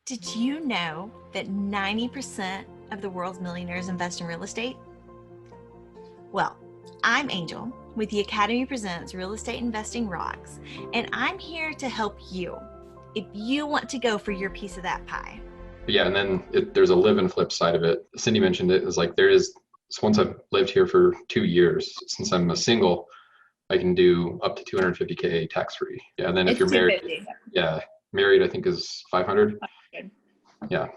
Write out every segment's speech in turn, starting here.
Did you know that 90% of the world's millionaires invest in real estate? Well, I'm Angel with the Academy Presents Real Estate Investing Rocks, and I'm here to help you if you want to go for your piece of that pie. Yeah, and then there's a live and flip side of it. Cindy mentioned it, is like so once I've lived here for 2 years, since I'm a single, I can do up to 250K tax free. Yeah, and then if you're married, married I think is 500. Yeah.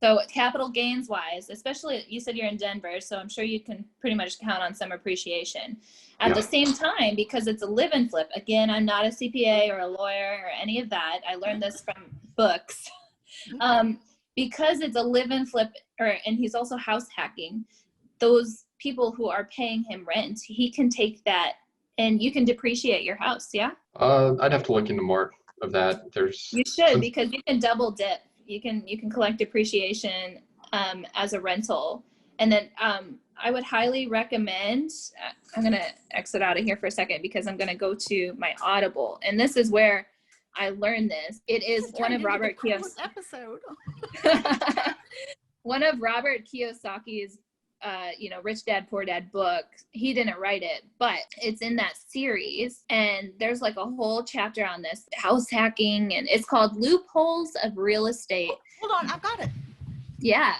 So capital gains wise, especially you said you're in Denver, so I'm sure you can pretty much count on some appreciation. At the same time, because it's a live and flip, again, I'm not a CPA or a lawyer or any of that. I learned this from books. Because it's a live and flip, and he's also house hacking, those people who are paying him rent, he can take that and you can depreciate your house. Yeah. I'd have to look into more of that. You should, because you can double dip. You can collect depreciation as a rental. And then I would highly recommend, I'm going to exit out of here for a second because I'm going to go to my Audible. And this is where I learned this. It is one of Robert Kiyosaki's episode. One of Robert Kiyosaki's Rich Dad, Poor Dad book. He didn't write it, but it's in that series. And there's like a whole chapter on this house hacking, and it's called Loopholes of Real Estate. Hold on, I've got it. Yeah,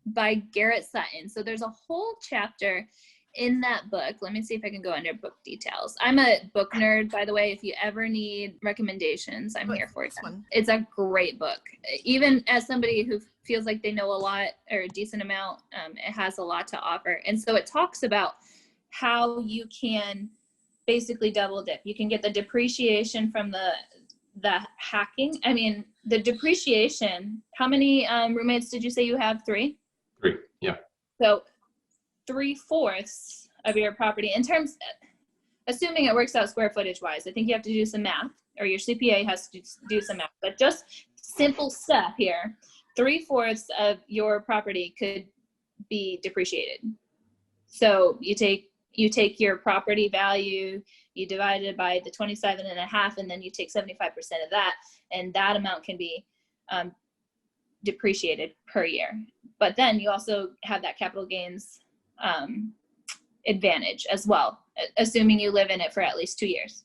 by Garrett Sutton. So there's a whole chapter in that book. Let me see if I can go under book details. I'm a book nerd, by the way. If you ever need recommendations, I'm here for it. It's a great book. Even as somebody who feels like they know a lot or a decent amount, it has a lot to offer. And so it talks about how you can basically double dip. You can get the depreciation from the hacking. I mean, the depreciation, how many roommates did you say you have? Three, yeah. So 3/4 of your property, in terms, assuming it works out square footage wise, I think you have to do some math, or your CPA has to do some math, but just simple stuff here. 3/4 of your property could be depreciated. So you take your property value, you divide it by the 27.5, and then you take 75% of that, and that amount can be depreciated per year. But then you also have that capital gains advantage as well, assuming you live in it for at least 2 years.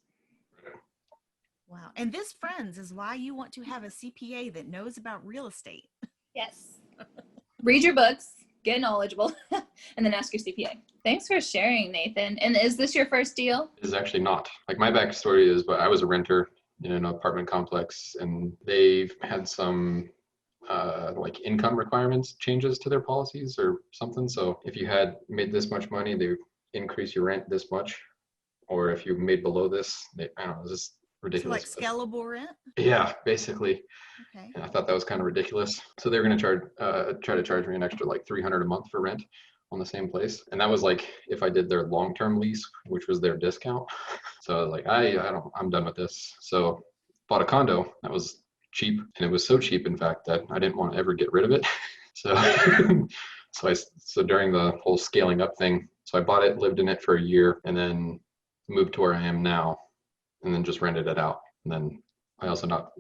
Wow. And this, friends, is why you want to have a CPA that knows about real estate. Yes. Read your books, get knowledgeable, and then ask your CPA. Thanks for sharing, Nathan. And is this your first deal? It is actually not. Like, my backstory is, but I was a renter in an apartment complex, and they've had some like income requirements changes to their policies or something. So if you had made this much money, they increase your rent this much, or if you made below this, I don't know, it's just ridiculous. So like scalable rent? Yeah, basically. Okay. And I thought that was kind of ridiculous. So they were going to try to charge me an extra like $300 a month for rent on the same place, and that was like if I did their long-term lease, which was their discount. So I was like, I'm done with this. So bought a condo that was cheap, and it was so cheap, in fact, that I didn't want to ever get rid of it. So so during the whole scaling up thing, so I bought it, lived in it for a year, and then moved to where I am now, and then just rented it out. And then I also not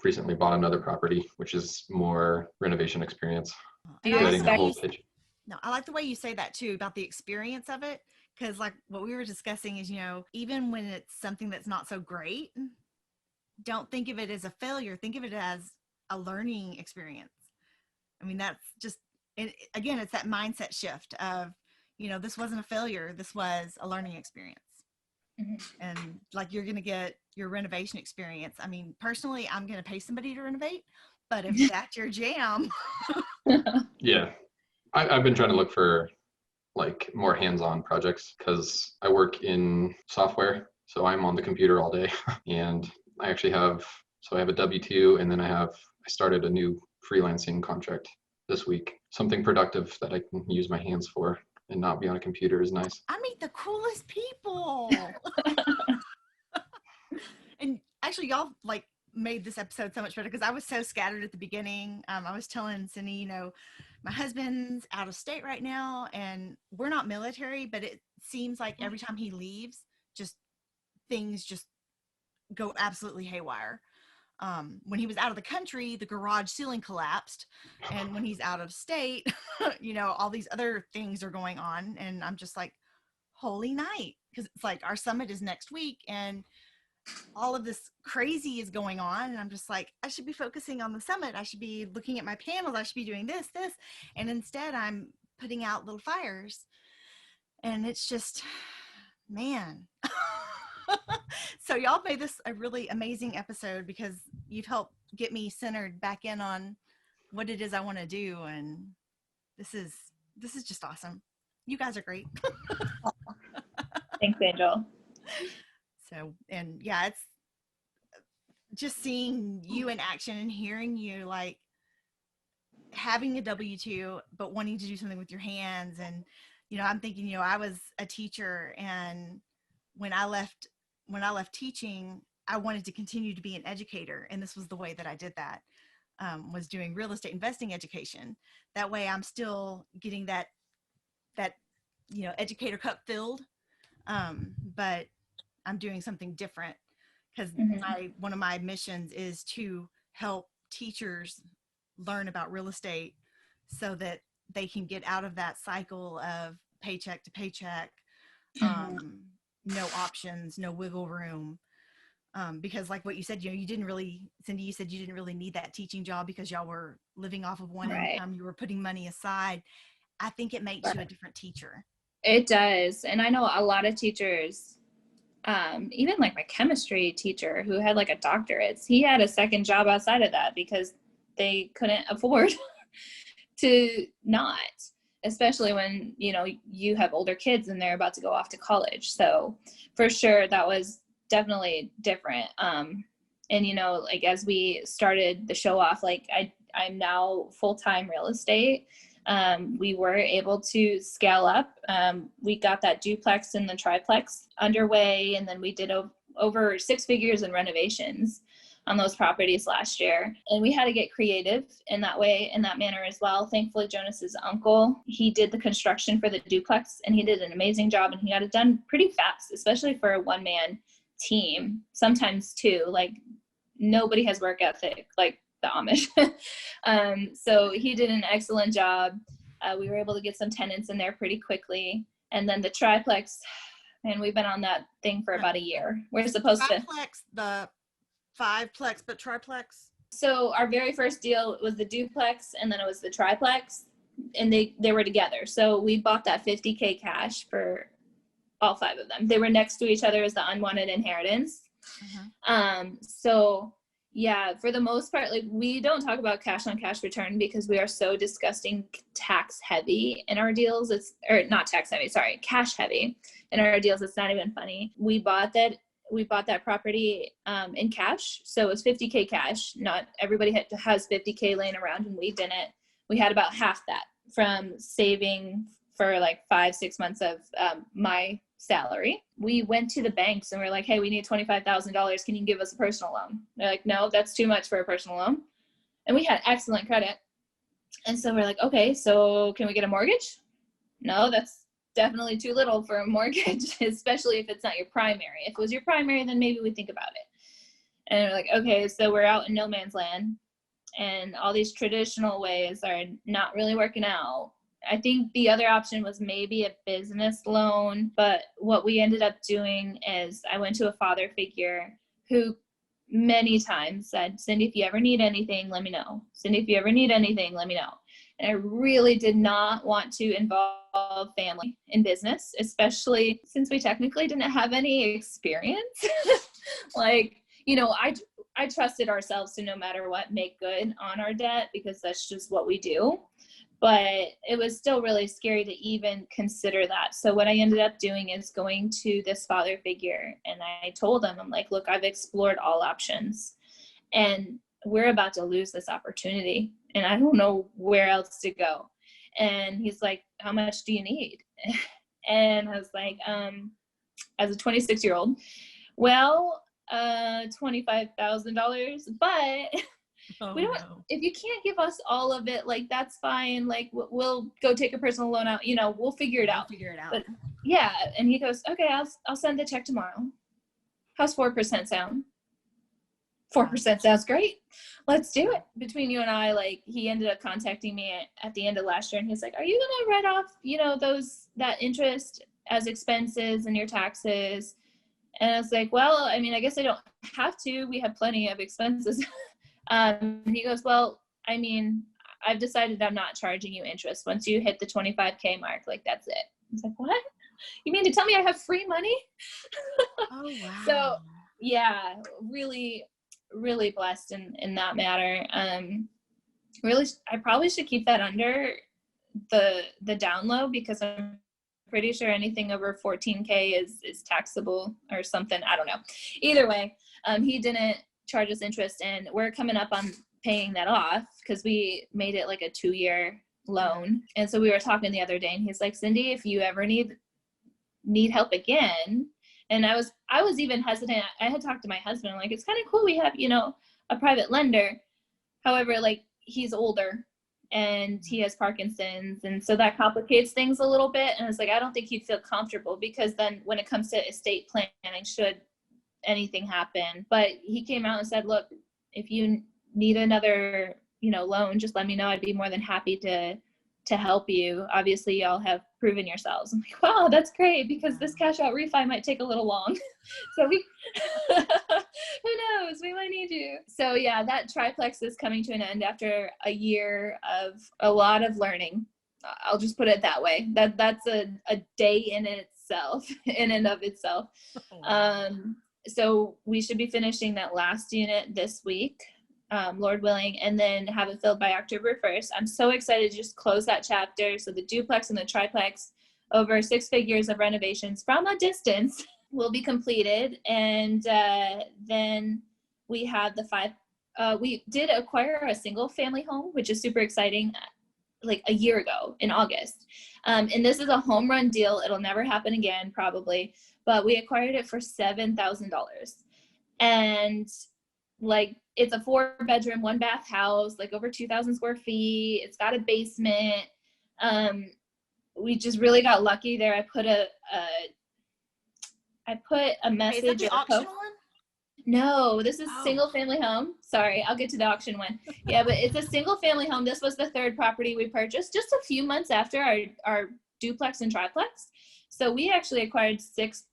recently bought another property, which is more renovation experience. No, I like the way you say that too, about the experience of it, because like what we were discussing is, even when it's something that's not so great, don't think of it as a failure. Think of it as a learning experience. I mean, that's just, again, it's that mindset shift of, this wasn't a failure. This was a learning experience. Mm-hmm. And like, you're going to get your renovation experience. I mean, personally, I'm going to pay somebody to renovate, but if that's your jam. Yeah. I've been trying to look for like more hands-on projects because I work in software. So I'm on the computer all day, and I actually have a W-2, and then I started a new freelancing contract this week. Something productive that I can use my hands for and not be on a computer is nice. I meet the coolest people. And actually, y'all like made this episode so much better because I was so scattered at the beginning. I was telling Cindy, my husband's out of state right now, and we're not military, but it seems like every time he leaves, things just go absolutely haywire. When he was out of the country, the garage ceiling collapsed. And when he's out of state, all these other things are going on. And I'm just like, holy night. Because it's like our summit is next week and all of this crazy is going on. And I'm just like, I should be focusing on the summit. I should be looking at my panels. I should be doing this. And instead I'm putting out little fires. And it's just, man. So y'all made this a really amazing episode because you've helped get me centered back in on what it is I want to do. And this is just awesome. You guys are great. Thanks, Angel. So, and yeah, it's just seeing you in action and hearing you like having a W-2, but wanting to do something with your hands. And, I'm thinking, I was a teacher, and when I left teaching, I wanted to continue to be an educator. And this was the way that I did that, was doing real estate investing education. That way I'm still getting that, educator cup filled. But I'm doing something different because one of my missions is to help teachers learn about real estate so that they can get out of that cycle of paycheck to paycheck, no options, no wiggle room. Because like what you said, you didn't really, Cindy, you said you didn't really need that teaching job because y'all were living off of one income. You were putting money aside. I think it makes you a different teacher. It does. And I know a lot of teachers, even like my chemistry teacher who had like a doctorate, he had a second job outside of that because they couldn't afford to not, especially when, you have older kids and they're about to go off to college. So for sure, that was definitely different. And, like as we started the show off, like I'm now full-time real estate. We were able to scale up. We got that duplex and the triplex underway, and then we did over 6 figures in renovations on those properties last year. And we had to get creative in that way, in that manner as well. Thankfully, Jonas's uncle, he did the construction for the duplex, and he did an amazing job, and he got it done pretty fast, especially for a one-man team. Sometimes two, like nobody has work ethic like the Amish. So he did an excellent job. We were able to get some tenants in there pretty quickly. And then the triplex, and we've been on that thing for about a year. We're supposed to the 5-plex, but triplex. So our very first deal was the duplex, and then it was the triplex, and they were together. So we bought that $50K cash for all 5 of them. They were next to each other as the unwanted inheritance. So yeah, for the most part, like we don't talk about cash on cash return because we are so disgusting tax heavy in our deals. Cash heavy in our deals. It's not even funny. We bought that property in cash. So it was $50K cash. Not everybody has $50K laying around, and we didn't. We had about half that from saving for like 5-6 months of my salary. We went to the banks and we're like, hey, we need $25,000. Can you give us a personal loan? They're like, no, that's too much for a personal loan. And we had excellent credit. And so we're like, okay, so can we get a mortgage? No, that's definitely too little for a mortgage, especially if it's not your primary. If it was your primary, then maybe we think about it. And we're like, okay, so we're out in no man's land, and all these traditional ways are not really working out. I think the other option was maybe a business loan, but what we ended up doing is I went to a father figure who many times said, Cindy, if you ever need anything, let me know. Cindy, if you ever need anything, let me know. And I really did not want to involve family in business, especially since we technically didn't have any experience. I trusted ourselves to no matter what, make good on our debt because that's just what we do. But it was still really scary to even consider that. So what I ended up doing is going to this father figure, and I told him, I'm like, look, I've explored all options and we're about to lose this opportunity and I don't know where else to go. And he's like, how much do you need? And I was like, as a 26-year-old, well, $25,000, but if you can't give us all of it, like, that's fine. Like, we'll go take a personal loan out, we'll figure it out. But yeah. And he goes, okay, I'll send the check tomorrow. How's 4% sound? 4% sounds great. Let's do it. Between you and I, like, he ended up contacting me at the end of last year, and he's like, are you going to write off, you know, that interest as expenses and your taxes? And I was like, well, I mean, I guess I don't have to. We have plenty of expenses. He goes, well, I mean, I've decided I'm not charging you interest. Once you hit the 25K mark, like, that's it. I was like, what? You mean to tell me I have free money? Oh, wow. So yeah, really, really blessed in that matter. Really, I probably should keep that under the down low, because I'm pretty sure anything over 14K is taxable or something. I don't know. Either way, he didn't charge us interest, and we're coming up on paying that off because we made it like a 2-year loan. And so we were talking the other day, and he's like, Cindy, if you ever need help again. And I was even hesitant. I had talked to my husband, like, it's kind of cool we have, you know, a private lender. However, like, he's older and he has Parkinson's, and so that complicates things a little bit. And it's like, I don't think he'd feel comfortable, because then when it comes to estate planning, should anything happen. But he came out and said, look, if you need another, you know, loan, just let me know. I'd be more than happy to help you. Obviously, y'all have proven yourselves. I'm like, wow, that's great, because this cash out refi might take a little long. So we, who knows, we might need you. So yeah, that triplex is coming to an end after a year of a lot of learning. I'll just put it that way. That's a day in itself, in and of itself. So we should be finishing that last unit this week, Lord willing, and then have it filled by October 1st. I'm so excited to just close that chapter. So the duplex and the triplex, over 6 figures of renovations from a distance, will be completed. And then we have we did acquire a single family home, which is super exciting, like a year ago in August. And this is a home run deal. It'll never happen again, probably, but we acquired it for $7,000. And like, it's a 4-bedroom, 1-bath house, like over 2,000 square feet. It's got a basement. We just really got lucky there. I put a message. Is that the auction one? No, this is single family home. Sorry, I'll get to the auction one. Yeah, but it's a single family home. This was the 3rd property we purchased just a few months after our duplex and triplex. So we actually acquired six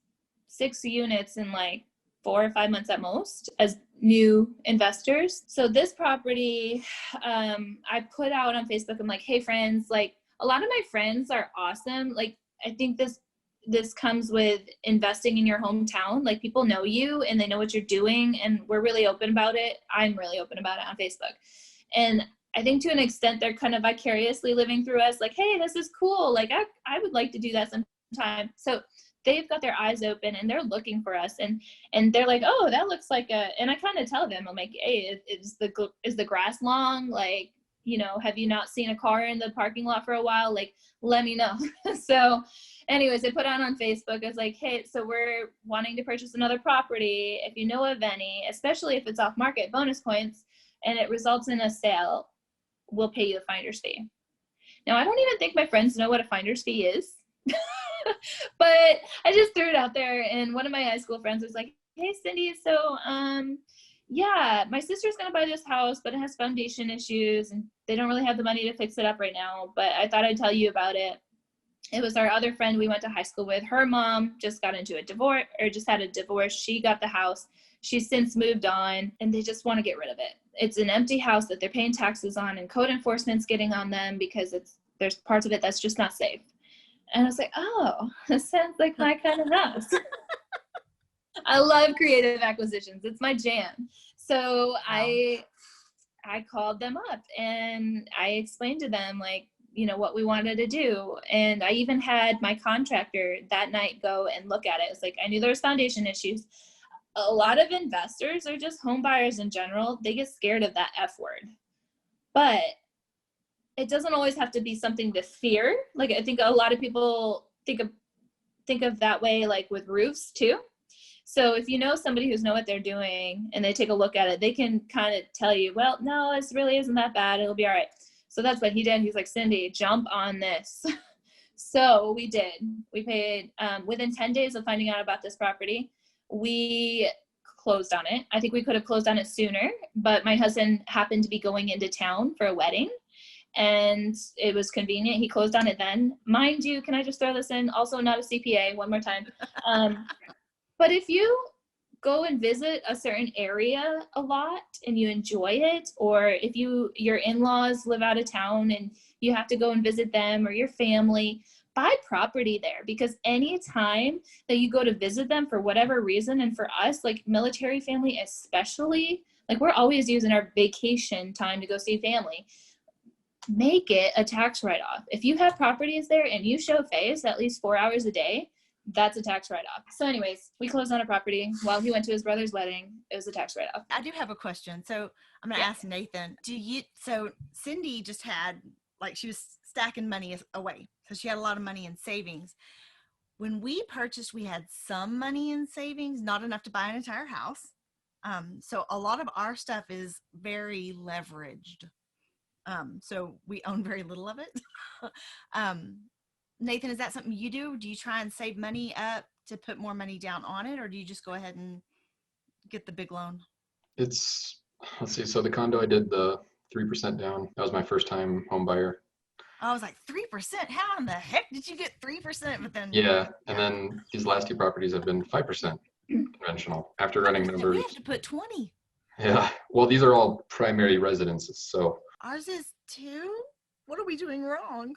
units in like 4 or 5 months at most as new investors. So this property, I put out on Facebook, I'm like, hey friends, like, a lot of my friends are awesome. Like, I think this comes with investing in your hometown. Like, people know you and they know what you're doing, and we're really open about it. I'm really open about it on Facebook. And I think to an extent, they're kind of vicariously living through us, like, hey, this is cool. Like, I would like to do that sometime. So they've got their eyes open and they're looking for us, and they're like, oh, that looks like and I kind of tell them, I'm like, hey, is the grass long? Like, you know, have you not seen a car in the parking lot for a while? Like, let me know. So anyways, I put out on Facebook, I was like, hey, so we're wanting to purchase another property. If you know of any, especially if it's off market, bonus points, and it results in a sale, we'll pay you the finder's fee. Now, I don't even think my friends know what a finder's fee is. But I just threw it out there, and one of my high school friends was like, hey Cindy, so yeah, my sister's gonna buy this house, but it has foundation issues and they don't really have the money to fix it up right now, but I thought I'd tell you about it. It was our other friend we went to high school with. Her mom just got into a divorce, or just had a divorce. She got the house. She's since moved on, and they just want to get rid of it. It's an empty house that they're paying taxes on, and code enforcement's getting on them because there's parts of it that's just not safe. And I was like, oh, this sounds like my kind of house. I love creative acquisitions. It's my jam. So wow. I called them up and I explained to them, like, you know, what we wanted to do. And I even had my contractor that night go and look at it. It's like, I knew there was foundation issues. A lot of investors, or just home buyers in general, they get scared of that F word. But it doesn't always have to be something to fear. Like, I think a lot of people think of that way, like with roofs too. So if you know somebody who's know what they're doing and they take a look at it, they can kind of tell you, well, no, this really isn't that bad. It'll be all right. So that's what he did. He's like, Cindy, jump on this. So we did. We paid, within 10 days of finding out about this property, we closed on it. I think we could have closed on it sooner, but my husband happened to be going into town for a wedding and it was convenient. He closed on it then. Mind you, can I just throw this in? Also not a CPA, one more time. But if you go and visit a certain area a lot and you enjoy it, or if your in-laws live out of town and you have to go and visit them or your family, buy property there, because any time that you go to visit them for whatever reason, and for us, like military family especially, like we're always using our vacation time to go see family, make it a tax write-off. If you have properties there and you show face at least 4 hours a day, that's a tax write-off. So anyways, we closed on a property while he went to his brother's wedding. It was a tax write-off. I do have a question. So I'm going to ask Nathan, so Cindy just had, like, she was stacking money away. So she had a lot of money in savings. When we purchased, we had some money in savings, not enough to buy an entire house. So a lot of our stuff is very leveraged. So we own very little of it. Nathan, is that something you do? Do you try and save money up to put more money down on it, or do you just go ahead and get the big loan? Let's see. So the condo, I did the 3% down. That was my first time home buyer. I was like, 3%? How in the heck did you get 3%? But then and then these last two properties have been 5% conventional. After running numbers, we have to put 20. Yeah. Well, these are all primary residences, so ours is 2. What are we doing wrong?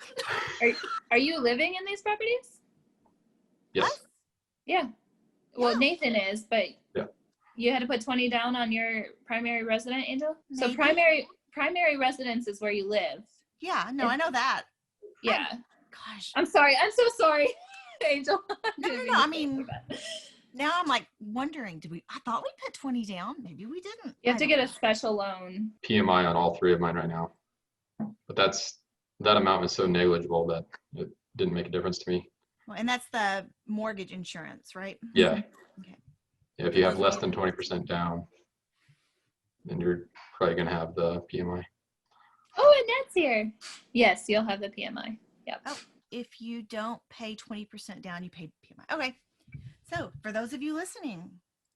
Are you living in these properties? Yes. What? Yeah. Well, Nathan is, but yeah, you had to put 20 down on your primary resident, Angel? Maybe. So primary residence is where you live. Yeah, no, I know that. Yeah. Gosh. I'm sorry. I'm so sorry, Angel. No. I mean, now I'm like wondering, I thought we put 20 down. Maybe we didn't. You have to get a special loan. PMI on all 3 of mine right now. But that amount was so negligible that it didn't make a difference to me. Well, and that's the mortgage insurance, right? Yeah. Okay. Yeah, if you have less than 20% down, then you're probably going to have the PMI. Oh, and Ned's here. Yes, you'll have the PMI. Yep. Oh, if you don't pay 20% down, you pay PMI. Okay. So for those of you listening,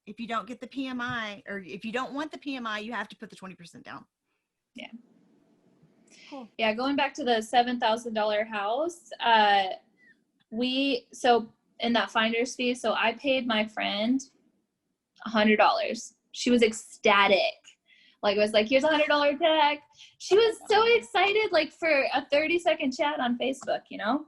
if you don't get the PMI, or if you don't want the PMI, you have to put the 20% down. Yeah. Cool. Yeah, going back to the $7,000 house, so in that finder's fee, so I paid my friend $100. She was ecstatic. Like, it was like, here's $100 check. She was so excited, like, for a 30-second chat on Facebook, you know?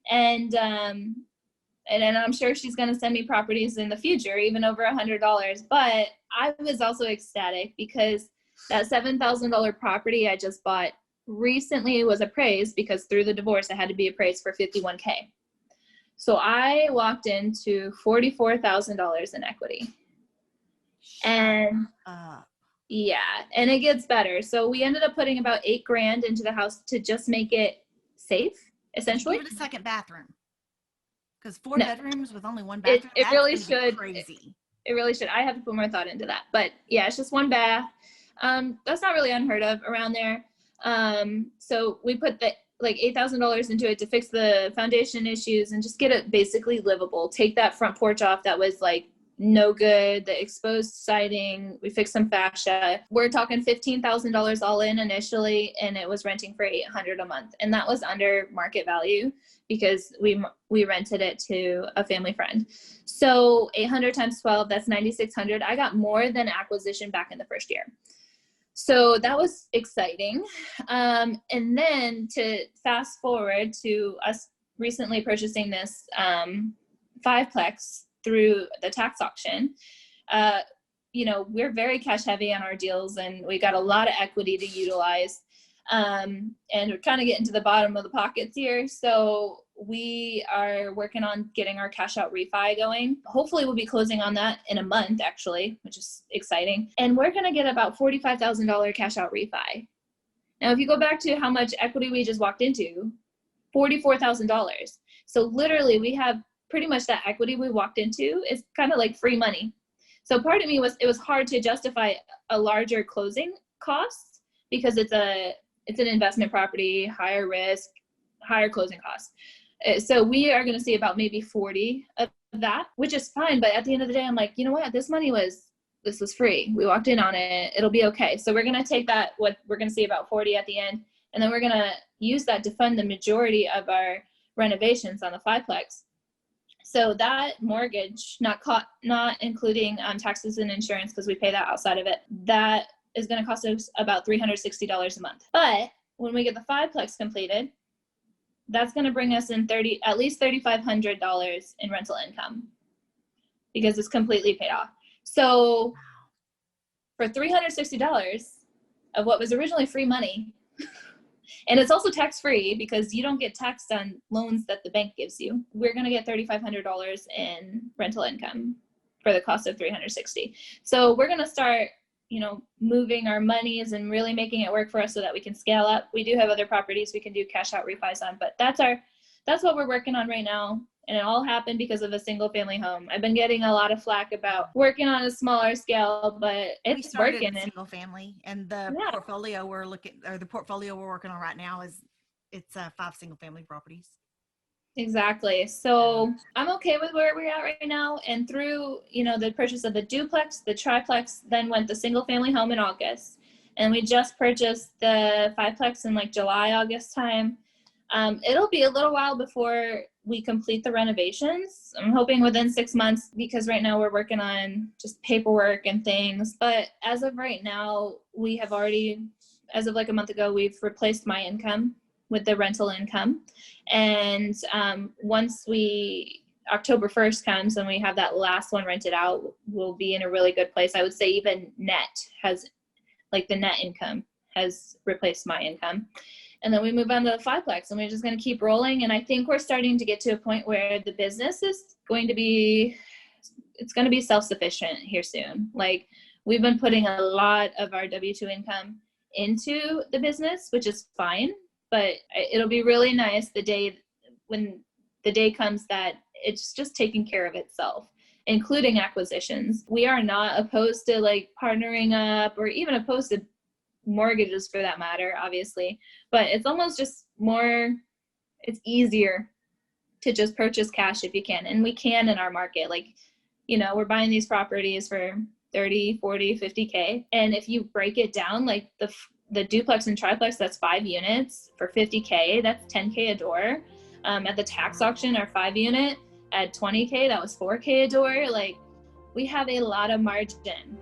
And then I'm sure she's going to send me properties in the future, even over $100. But I was also ecstatic because that $7,000 property I just bought recently was appraised, because through the divorce, it had to be appraised for $51K. So I walked into $44,000 in equity. And yeah, and it gets better. So we ended up putting about $8,000 into the house to just make it safe, essentially. Give it a second bathroom, because 4 bedrooms with only 1 bathroom. It really should. Crazy. It really should. I have to put more thought into that. But yeah, it's just 1 bath. That's not really unheard of around there. So we put like $8,000 into it to fix the foundation issues and just get it basically livable. Take that front porch off that was like no good, the exposed siding. We fixed some fascia. We're talking $15,000 all in initially, and it was renting for $800 a month, and that was under market value because we rented it to a family friend. So 800 times 12, that's 9,600. I got more than acquisition back in the first year. So that was exciting. And then to fast forward to us recently purchasing this 5-plex through the tax auction, you know, we're very cash heavy on our deals, and we got a lot of equity to utilize. And we're trying to get into the bottom of the pockets here. So we are working on getting our cash out refi going. Hopefully we'll be closing on that in a month, actually, which is exciting. And we're going to get about $45,000 cash out refi. Now, if you go back to how much equity we just walked into, $44,000. So literally we have pretty much that equity we walked into is kind of like free money. So part of me it was hard to justify a larger closing cost because it's an investment property, higher risk, higher closing costs. So we are going to see about maybe 40 of that, which is fine. But at the end of the day, I'm like, you know what? This money was this was free. We walked in on it. It'll be okay. So we're going to take that, what we're going to see about 40 at the end, and then we're going to use that to fund the majority of our renovations on the fiveplex. So that mortgage, not including taxes and insurance, because we pay that outside of it, that is going to cost us about $360 a month. But when we get the fiveplex completed, that's going to bring us in at least $3,500 in rental income, because it's completely paid off. So for $360 of what was originally free money, and it's also tax-free because you don't get taxed on loans that the bank gives you, we're going to get $3,500 in rental income for the cost of $360. So we're going to start, moving our monies and really making it work for us so that we can scale up. We do have other properties we can do cash out refis on, but that's what we're working on right now. And it all happened because of a single family home. I've been getting a lot of flack about working on a smaller scale, but it's working. Single family, and the portfolio we're working on right now it's 5 single family properties. Exactly. So I'm okay with where we're at right now. And through, the purchase of the duplex, the triplex, then went the single family home in August. And we just purchased the fiveplex in like July, August time. It'll be a little while before we complete the renovations. I'm hoping within 6 months, because right now we're working on just paperwork and things. But as of right now, we have already, as of like a month ago, we've replaced my income with the rental income. And once October 1st comes and we have that last one rented out, we'll be in a really good place. I would say even the net income has replaced my income. And then we move on to the fiveplex, and we're just going to keep rolling. And I think we're starting to get to a point where the business is going to be self-sufficient here soon. Like, we've been putting a lot of our W-2 income into the business, which is fine, but it'll be really nice when the day comes that it's just taking care of itself, including acquisitions. We are not opposed to like partnering up, or even opposed to mortgages for that matter, obviously, but it's almost just it's easier to just purchase cash if you can. And we can in our market. Like, we're buying these properties for 30, 40, 50K. And if you break it down, like the duplex and triplex, that's 5 units for 50K, that's 10K a door. At the tax auction, our 5 unit at 20K, that was 4K a door. Like, we have a lot of margin